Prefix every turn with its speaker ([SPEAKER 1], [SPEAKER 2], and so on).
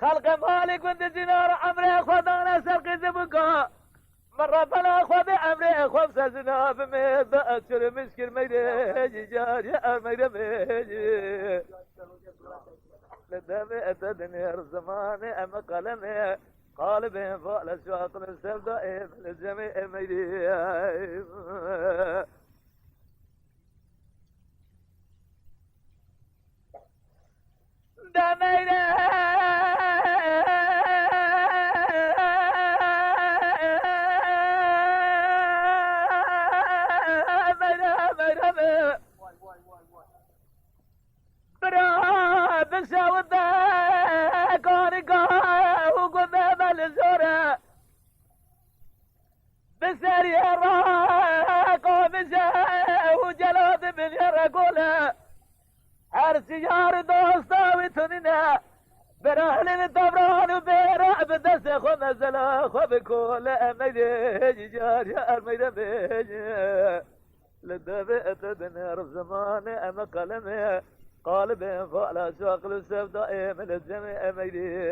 [SPEAKER 1] خلق مالك وانت زنار عمري خدانا سرق زبقا مرة بلا خذ عمري خمسة زنا بميد أشر مسكر ميدي جار يا ميدي ميدي لدمي أتدني الزمان أما قلمي قالبين فعل الشاطر السبدائي من الجميع ميدي سيار دوستا وتنينا برهل الدبران وبيرع بدس خو نزل خو بكل اميدي جار يا اميدي بيجي لدبئت دنيا الزمان ام قلمي قالب فعل شاقل السبدائي من الجميع اميدي